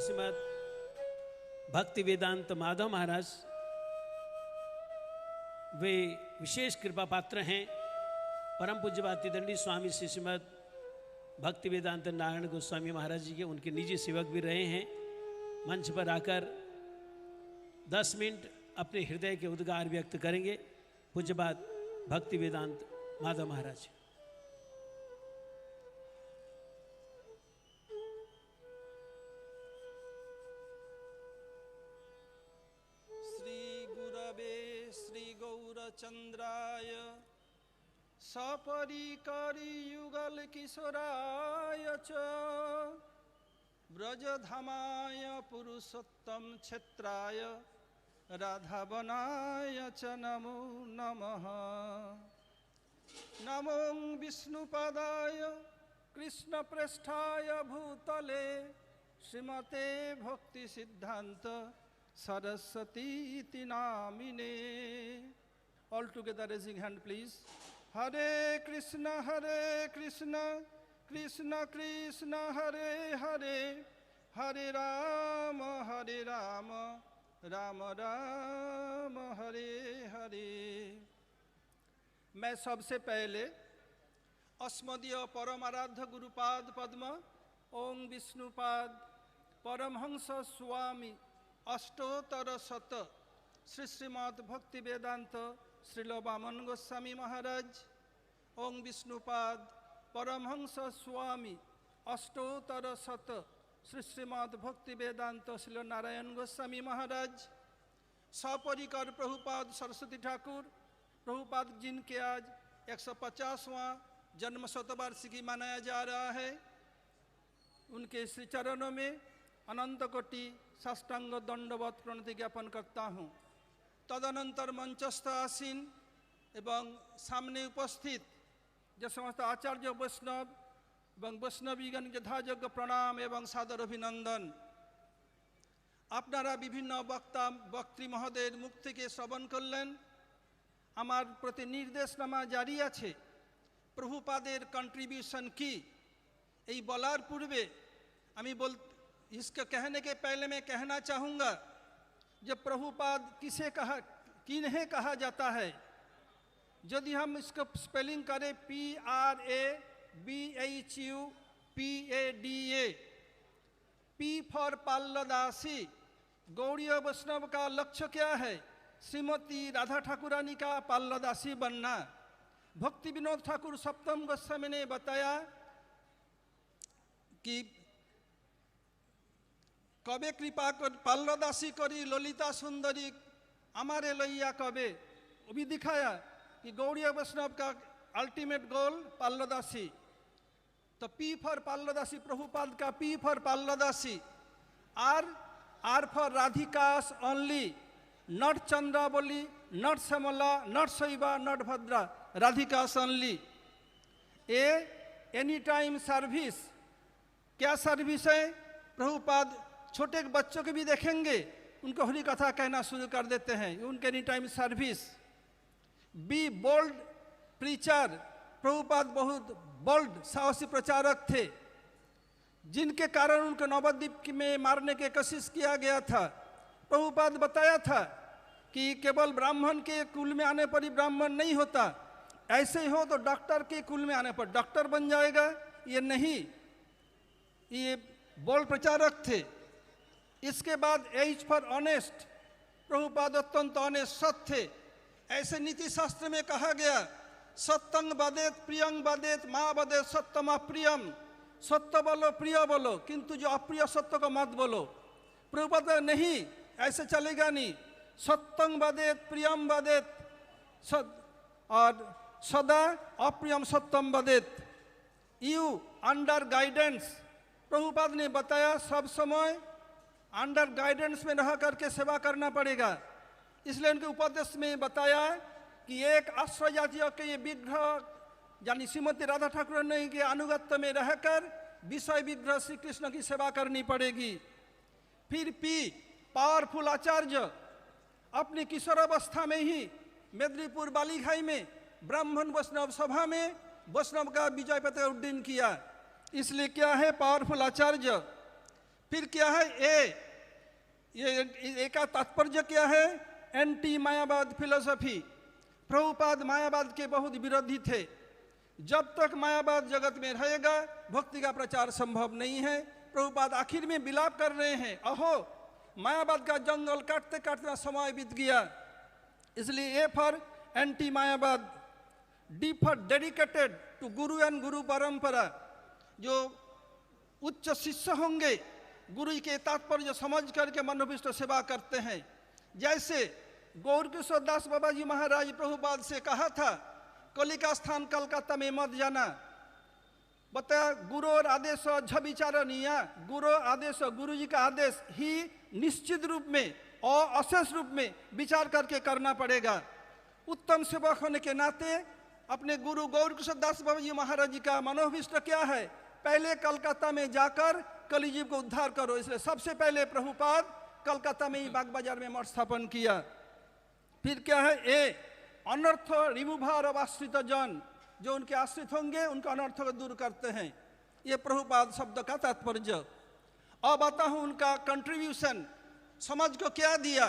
श्रीमद भक्ति वेदांत माधव महाराज वे विशेष कृपा पात्र हैं। परम पूज्य बातीदंडी स्वामी श्री श्रीमद भक्ति वेदांत नारायण गोस्वामी महाराज जी के उनके निजी सेवक भी रहे हैं। मंच पर आकर 10 मिनट अपने हृदय के उद्गार व्यक्त करेंगे पूज्यपाद भक्ति वेदांत माधव महाराज। चंद्राय सपरिकरी युगल किशोराय च ब्रजधामाय पुरुषोत्तम क्षेत्राय राधावनाय च नमो नमः। नमो विष्णुपदाय कृष्णप्रेष्ठाय भूतले श्रीमते भक्ति सिद्धांत Saraswati नामिने। All together raising hand please. Hare Krishna Krishna Krishna Hare Hare Hare Rama Rama Rama Hare Hare। मैं सबसे पहले अस्मदीय परमाराध्य गुरुपाद पद्म ओम विष्णुपाद परमहंस स्वामी अष्टोत्तर शत श्री श्रीमद् भक्ति वेदांत श्रील वामन गोस्वामी महाराज ओम विष्णुपाद परमहंस स्वामी अष्टोत्तर शत श्री श्रीमद् भक्ति वेदांत श्रील नारायण गोस्वामी महाराज सपरिकर प्रभुपाद सरस्वती ठाकुर प्रभुपाद जिनके आज 150वां जन्म शतवार्षिकी मनाया जा रहा है, उनके श्री चरणों में अनंत कोटि साष्टांग दंडवत प्रणति ज्ञापन करता हूँ। तदनंतर मंचस्थ आसीन एवं सामने उपस्थित जो समस्त आचार्य वैष्णव एवं वैष्णवीगण यथायोग्य प्रणाम एवं सादर अभिनंदन। आपनारा विभिन्न वक्ता वक्त्री महोदय मुख থেকে শ্রবণ করলেন। আমার প্রতি নির্দেশনামা জারি আছে প্রভুপাদের কন্ট্রিবিউশন কি এই বলার পূর্বে আমি इसके कहने के पहले मैं कहना चाहूँगा जब प्रभुपाद किन्हें कहा जाता है, यदि हम इसको स्पेलिंग करें PRABHUPADA, P फॉर पाल्लदासी। गौड़ीय वैष्णव का लक्ष्य क्या है? श्रीमती राधा ठाकुरानी का पाल्लदासी बनना। भक्ति विनोद ठाकुर सप्तम गोस्वामी ने बताया कि कबे कृपा कर पाल्लदासी करी ललिता सुंदरी हमारे लैया कबे, वो भी दिखाया कि गौड़ीय वैष्णव का अल्टीमेट गोल पाल्लदासी। तो पी फॉर पाल्लदासी प्रभुपाद का P for Palladasi, R for Radhika's only, not Chandravali, not Shyamala, not Shaiva, not Bhadra, Radhika's only. A any time service. क्या सर्विस है? प्रभुपाद छोटे बच्चों के भी देखेंगे उनको हरि कथा कहना शुरू कर देते हैं, उनके any time service. Be bold preacher. Prabhupada बहुत बोल्ड साहसी प्रचारक थे जिनके कारण उनको नवद्वीप में मारने की कोशिश किया गया था। प्रभुपाद बताया था कि केवल ब्राह्मण के कुल में आने पर ही ब्राह्मण नहीं होता, ऐसे ही हो तो डॉक्टर के कुल में आने पर डॉक्टर बन जाएगा, ये नहीं। ये बोल्ड प्रचारक थे। इसके बाद एच फॉर ऑनेस्ट। प्रभुपाद अत्यंत ऑनेस्ट सत्य थे। ऐसे नीति शास्त्र में कहा गया सत्यंग बदेत प्रियंग बदेत माँ बदेत सत्यम अप्रियम। सत्य बोलो प्रिय बोलो किंतु जो अप्रिय सत्य को मत बोलो। प्रभुपाद नहीं, ऐसे चलेगा नहीं। सत्यंग बदेत प्रियम बदेत और सदा अप्रियम सत्यम बदेत। You under guidance. प्रभुपाद ने बताया सब समय अंडर गाइडेंस में रह करके सेवा करना पड़ेगा। इसलिए उनके उपदेश में बताया कि एक आश्रय जातियों के ये विग्रह यानी श्रीमती राधा ठाकुर के अनुगत्य में रहकर विषय विग्रह श्री कृष्ण की सेवा करनी पड़ेगी। फिर पी पावरफुल आचार्य। अपनी किशोरावस्था में ही मेदिनीपुर बालीघाई में ब्राह्मण वैष्णव सभा में वैष्णव का विजय पताका उड्डीन किया। इसलिए क्या है? पावरफुल आचार्य। फिर क्या है ये का तात्पर्य क्या है? Anti मायावाद philosophy. प्रभुपाद मायावाद के बहुत विरोधी थे। जब तक मायावाद जगत में रहेगा भक्ति का प्रचार संभव नहीं है। प्रभुपाद आखिर में विलाप कर रहे हैं, अहो मायावाद का जंगल काटते काटते समय बीत गया। इसलिए ए फॉर एंटी मायावाद, D for dedicated to guru and guru parampara. जो उच्च शिष्य होंगे गुरु के तात्पर्य समझ करके मनोभिष्ट सेवा करते हैं। जैसे गौर किशोर दास बाबा जी महाराज प्रभुपाद से कहा था कलिका स्थान कलकत्ता में मत जाना, बताया गुरु और आदेश झविचारणीय, गुरु आदेश गुरु जी का आदेश ही निश्चित रूप में और अशेष रूप में विचार करके करना पड़ेगा। उत्तम सेवक होने के नाते अपने गुरु गौर किशोर दास बाबा जी महाराज जी का मनोभिष्ट क्या है? पहले कलकत्ता में जाकर कलिजीव को उद्धार करो। इसलिए सबसे पहले प्रभुपाद कलकत्ता में ही बाग बाजार में मठ स्थापन किया। फिर क्या है? अनर्थ रिमूवर ऑफ आश्रित जन, जो उनके आश्रित होंगे उनका अनर्थ को दूर करते हैं। ये प्रभुपाद शब्द का तात्पर्य। अब आता हूं उनका कंट्रीब्यूशन, समाज को क्या दिया।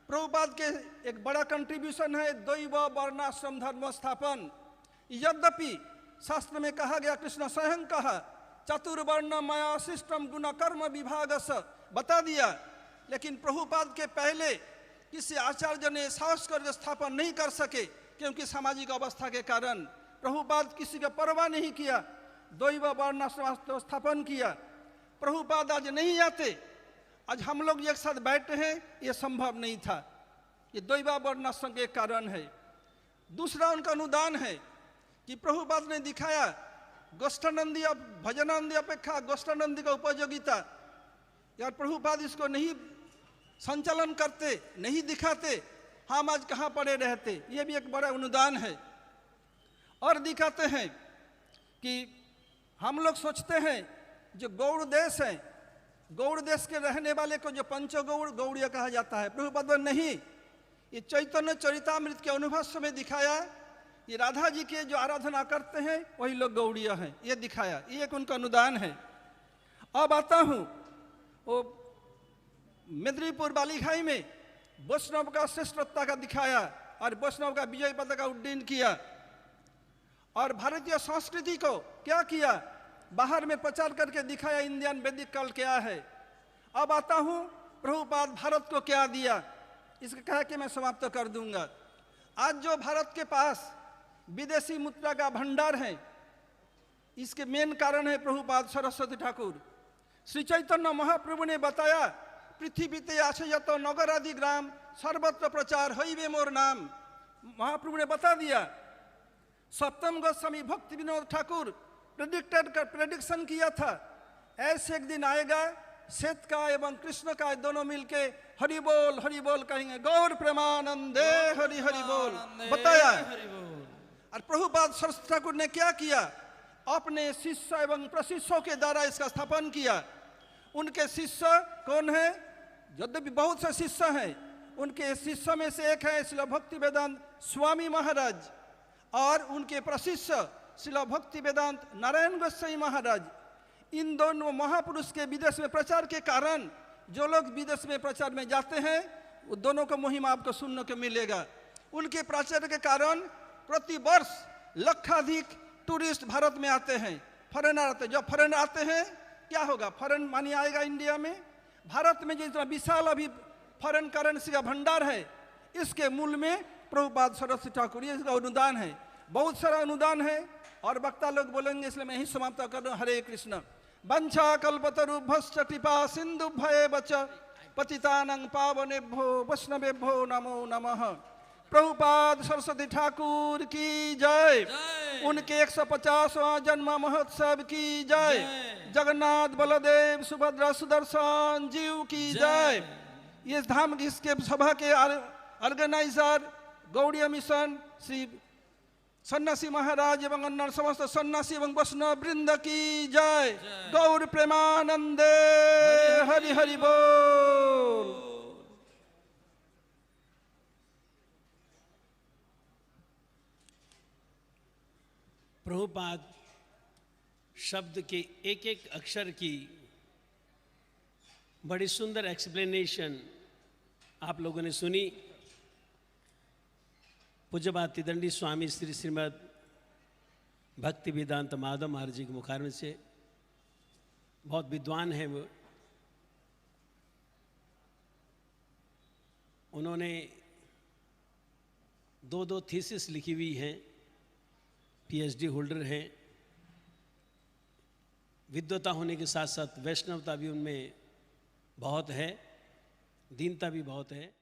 प्रभुपाद के एक बड़ा कंट्रीब्यूशन है द्वैव वर्णाश्रम धर्म स्थापन। यद्यपि शास्त्र में कहा गया, कृष्ण स्वयं कहा चतुर्वर्ण मया सिस्टम गुण कर्म विभागस, बता दिया, लेकिन प्रभुपाद के पहले किसी आचार्य ने साहस कर स्थापन नहीं कर सके, क्योंकि सामाजिक अवस्था के कारण। प्रभुपाद किसी का परवाह नहीं किया, द्वैव वर्णाश्रम स्थापन किया। प्रभुपाद आज नहीं आते, आज हम लोग एक साथ बैठे हैं, ये संभव नहीं था। ये द्वैव वर्णाश्रम के कारण है। दूसरा उनका अनुदान है कि प्रभुपाद ने दिखाया गोष्ठानंदी भजनानंदी अपेक्षा गोष्ठानंदी का उपयोगिता। यार प्रभुपाद इसको नहीं संचालन करते, नहीं दिखाते, हम आज कहाँ पड़े रहते। ये भी एक बड़ा अनुदान है। और दिखाते हैं कि हम लोग सोचते हैं जो गौड़ देश है, गौड़ देश के रहने वाले को जो पंचगौड़ गौड़ीय कहा जाता है, प्रभुपाद नहीं, ये चैतन्य चरितामृत के अनुभव में दिखाया ये राधा जी के जो आराधना करते हैं वही लोग गौड़ीय हैं, ये दिखाया। ये एक उनका अनुदान है। अब आता हूँ वो मेदिनीपुर बालीखाई में वैष्णव का श्रेष्ठता का दिखाया और वैष्णव का विजय पताका उड्डयन किया। और भारतीय संस्कृति को क्या किया? बाहर में प्रचार करके दिखाया इंडियन वैदिक कल क्या है। अब आता हूँ प्रभुपाद भारत को क्या दिया, इसका कह के मैं समाप्त कर दूंगा। आज जो भारत के पास विदेशी मुद्रा का भंडार है, इसके मेन कारण है प्रभुपाद सरस्वती ठाकुर। श्री चैतन्य महाप्रभु ने बताया पृथ्वीते आशयत नगर आदि ग्राम सर्वत्र प्रचार हईवे मोर नाम। महाप्रभु ने बता दिया। सप्तम गोस्वामी भक्ति विनोद ठाकुर प्रेडिक्शन किया था, ऐसे एक दिन आएगा श्वेत का एवं कृष्ण का दोनों मिलके हरि बोल कहेंगे, गौर प्रेमानंदे हरि हरि बोल, बताया। और प्रभुपाद सरस्वती ठाकुर ने क्या किया? अपने शिष्य एवं प्रशिष्यों के द्वारा इसका स्थापन किया। उनके शिष्य कौन है? यद्यपि बहुत से शिष्य हैं, उनके शिष्य में से एक है श्रील भक्ति वेदांत स्वामी महाराज, और उनके प्रशिष्य श्रील भक्ति वेदांत नारायण गोस्वामी महाराज। इन दोनों महापुरुष के विदेश में प्रचार के कारण जो लोग विदेश में प्रचार में जाते हैं वो दोनों का महिमा आपको सुनने को मिलेगा। उनके प्रचार के कारण प्रति वर्ष लक्षाधिक टूरिस्ट भारत में आते हैं, फॉरेनर आते हैं। जब फॉरेनर आते हैं क्या होगा? फॉरेन मनी आएगा इंडिया में। भारत में जितना विशाल अभी फॉरेन करेंसी का भंडार है, इसके मूल में प्रभुपाद सरस्वती ठाकुर, ये इसका अनुदान है। बहुत सारा अनुदान है और वक्ता लोग बोलेंगे, इसलिए मैं यही समाप्त कर रहा हूँ। हरे कृष्ण। वंशा कल्पतरुभ्यश्च कृपा सिन्धुभ्येव च पतितानां पावनेभ्यो वैष्णवेभ्यो नमो नमः। प्रभुपाद सरस्वती ठाकुर की जय। उनके 150वां जन्म महोत्सव की जय। जगन्नाथ बलदेव सुभद्रा सुदर्शन जीव की जय। ये धाम इसके सभा के ऑर्गेनाइजर गौड़ीय मिशन श्री सन्यासी महाराज एवं अन्य समस्त सन्यासी एवं वैष्णव वृंद की जय। गौर प्रेमानंदे हरि हरि बोल। प्रभुपाद शब्द के एक एक अक्षर की बड़ी सुंदर एक्सप्लेनेशन आप लोगों ने सुनी पूज्य बाती दंडी स्वामी श्री श्रीमद भक्ति वेदांत माधव महाराज जी के मुखारविंद से। बहुत विद्वान हैं वो। उन्होंने दो थीसिस लिखी हुई हैं, पीएचडी होल्डर हैं। विद्वता होने के साथ साथ वैष्णवता भी उनमें बहुत है, दीनता भी बहुत है।